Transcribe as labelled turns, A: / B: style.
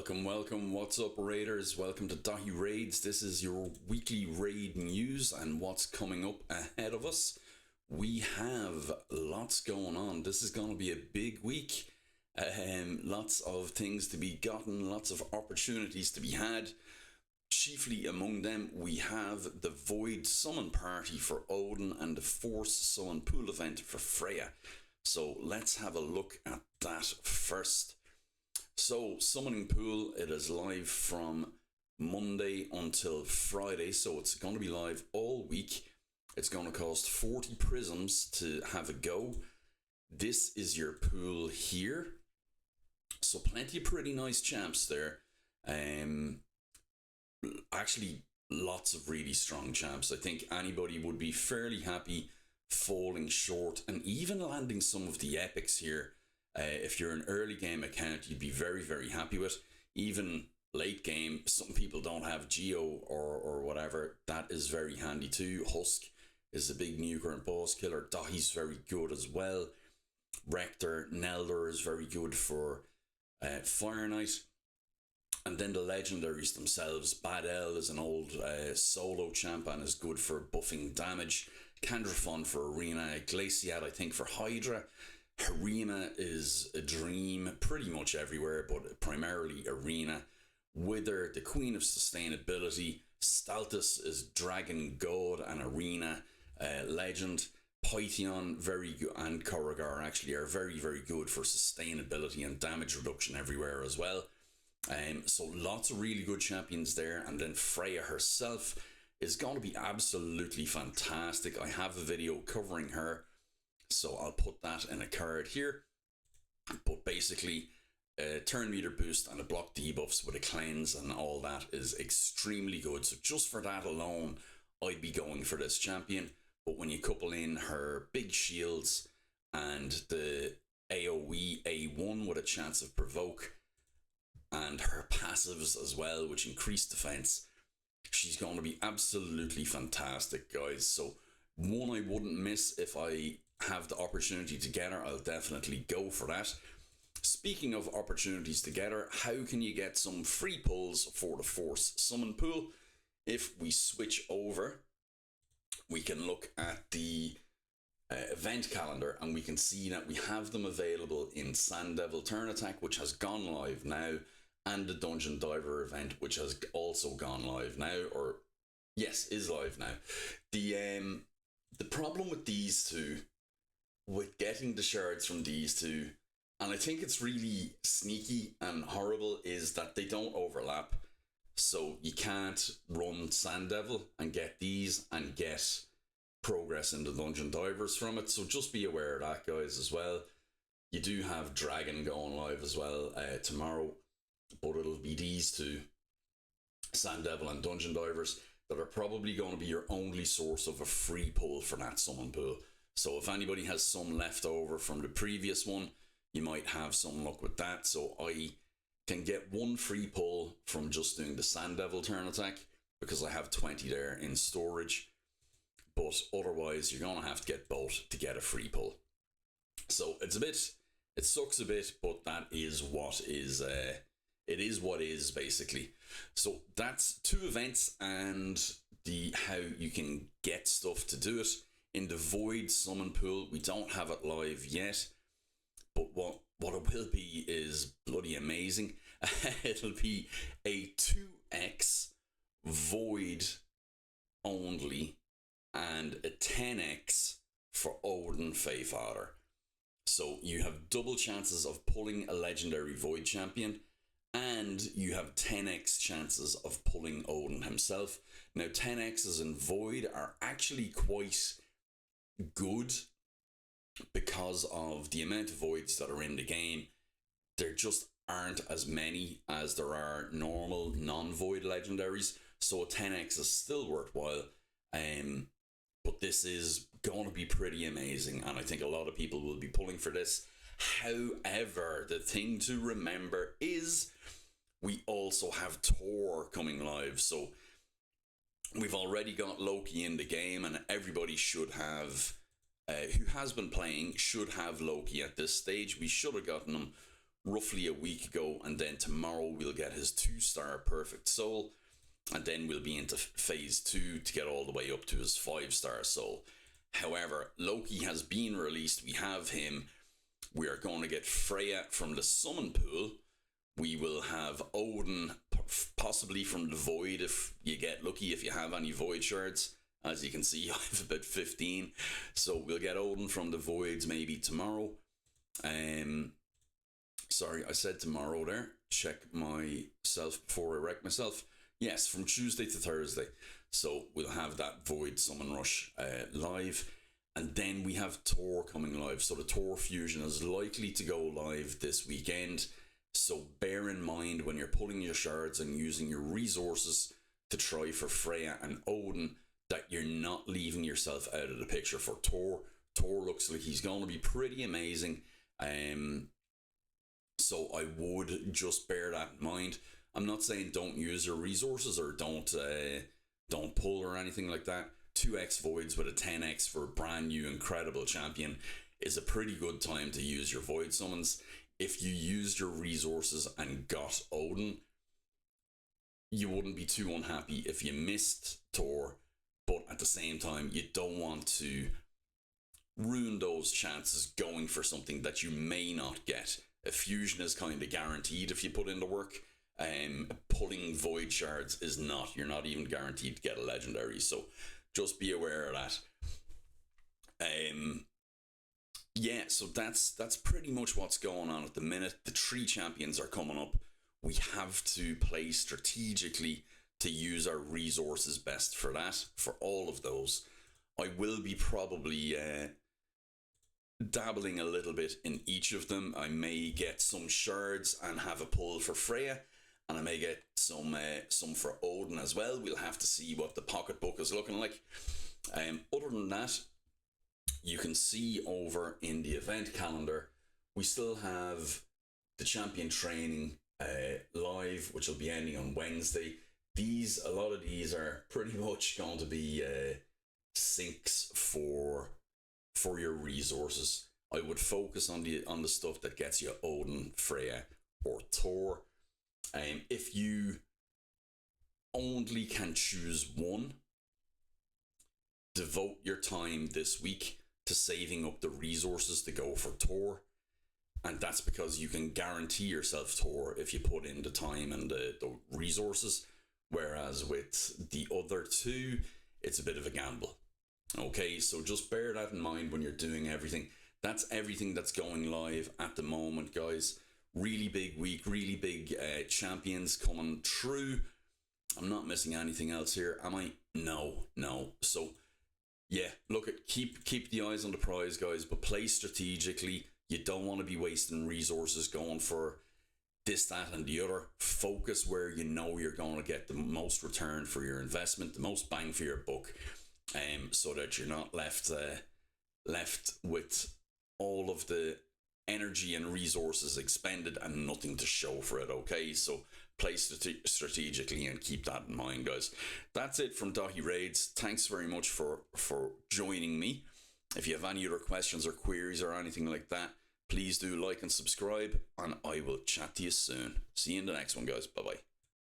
A: Welcome. What's up, Raiders? Welcome to Dahi Raids. This is your weekly raid news and what's coming up ahead of us. We have lots going on. This is going to be a big week. Lots of things to be gotten, lots of opportunities to be had. Chiefly among them, we have the Void Summon Party for Odin and the Force Summon Pool event for Freya. So let's have a look at that first. So, Summoning Pool, it is live from Monday until Friday, so it's going to be live all week. It's going to cost 40 prisms to have a go. This is your pool here. So, plenty of pretty nice champs there. Actually, lots of really strong champs. I think anybody would be fairly happy falling short and even landing some of the epics here. If you're an early game account, you'd be very, very happy with. Even late game, some people don't have Geo or whatever. That is very handy too. Husk is a big nuker and boss killer. Dahi's very good as well. Rector, Nelder is very good for Fire Knight. And then the legendaries themselves. Bad El is an old solo champ and is good for buffing damage. Candrafon for Arena. Glaciat, I think, for Hydra. Harima is a dream pretty much everywhere, but primarily Arena. Wither, the Queen of Sustainability. Staltus is Dragon God and Arena legend. Pytheon, very good, and Korrigar actually are very, very good for sustainability and damage reduction everywhere as well. So lots of really good champions there. And then Freya herself is going to be absolutely fantastic. I have a video covering her, so I'll put that in a card here. But basically, turn meter boost and a block debuffs with a cleanse and all that is extremely good. So just for that alone, I'd be going for this champion. But when you couple in her big shields and the AoE A1 with a chance of provoke and her passives as well, which increase defense, she's going to be absolutely fantastic, guys. So one I wouldn't miss if I have the opportunity to get her. I'll definitely go for that. Speaking of opportunities to get her, how can you get some free pulls for the Force Summon Pool? If we switch over, we can look at the event calendar and we can see that we have them available in Sand Devil Turn Attack, which has gone live now, and the Dungeon Diver event, which has also gone live now, or yes, is live now. The problem with these two, with getting the shards from these two, and I think it's really sneaky and horrible, is that they don't overlap. So you can't run Sand Devil and get these and get progress in the Dungeon Divers from it. So just be aware of that, guys, as well. You do have Dragon going live as well tomorrow, but it'll be these two, Sand Devil and Dungeon Divers, that are probably going to be your only source of a free pull for that summon pool. So if anybody has some left over from the previous one, you might have some luck with that. So I can get one free pull from just doing the Sand Devil Turn Attack because I have 20 there in storage. But otherwise, you're going to have to get both to get a free pull. So it sucks a bit, but that is what is, it is what is basically. So that's two events and how you can get stuff to do it. In the Void Summon Pool, we don't have it live yet, but what it will be is bloody amazing. It'll be a 2x Void only and a 10x for Odin Faefather. So you have double chances of pulling a legendary Void champion, and you have 10x chances of pulling Odin himself. Now 10x's in Void are actually quite good because of the amount of voids that are in the game. There just aren't as many as there are normal non-void legendaries, so a 10x is still worthwhile. But this is going to be pretty amazing, and I think a lot of people will be pulling for this. However, the thing to remember is we also have Thor coming live, so we've already got Loki in the game, and everybody should have, who has been playing, should have Loki at this stage. We should have gotten him roughly a week ago, and then tomorrow we'll get his 2-star Perfect Soul, and then we'll be into phase 2 to get all the way up to his 5-star Soul. However, Loki has been released. We have him. We are going to get Freya from the summon pool. We will have Odin possibly from the Void if you get lucky, if you have any Void shards. As you can see, I have about 15. So we'll get Odin from the Voids maybe tomorrow. Sorry, I said tomorrow there. Check myself before I wreck myself. Yes, from Tuesday to Thursday. So we'll have that Void Summon Rush live. And then we have Thor coming live. So the Thor Fusion is likely to go live this weekend. So bear in mind when you're pulling your shards and using your resources to try for Freya and Odin, that you're not leaving yourself out of the picture for Thor. Thor looks like he's going to be pretty amazing. So I would just bear that in mind. I'm not saying don't use your resources or don't pull or anything like that. 2x Voids with a 10x for a brand new incredible champion is a pretty good time to use your Void summons. If you used your resources and got Odin, you wouldn't be too unhappy if you missed Thor, but at the same time, you don't want to ruin those chances going for something that you may not get. A fusion is kind of guaranteed if you put in the work. Pulling Void shards is not. You're not even guaranteed to get a legendary, so just be aware of that. Yeah, so that's pretty much what's going on at the minute. The 3 champions are coming up. We have to play strategically to use our resources best for that, for all of those. I will be probably dabbling a little bit in each of them. I may get some shards and have a pull for Freya, and I may get some for Odin as well. We'll have to see what the pocketbook is looking like. Other than that, you can see over in the event calendar, we still have the champion training live, which will be ending on Wednesday. A lot of these are pretty much going to be sinks for your resources. I would focus on the stuff that gets you Odin, Freya, or Thor. If you only can choose one, devote your time this week to saving up the resources to go for Thor, and that's because you can guarantee yourself Thor if you put in the time and the resources, whereas with the other 2 it's a bit of a gamble. Okay, so just bear that in mind when you're doing everything. That's everything that's going live at the moment, guys. Really big week, really big champions coming through. I'm not missing anything else here, am I? No. So yeah, look, keep the eyes on the prize, guys, but play strategically. You don't want to be wasting resources going for this, that, and the other. Focus where you know you're going to get the most return for your investment, the most bang for your buck, so that you're not left with all of the energy and resources expended and nothing to show for it. Okay, so play strategically and keep that in mind, guys. That's it from Dahi Raids. Thanks very much for joining me. If you have any other questions or queries or anything like that, please do like and subscribe, and I will chat to you soon. See you in the next one, guys. Bye bye.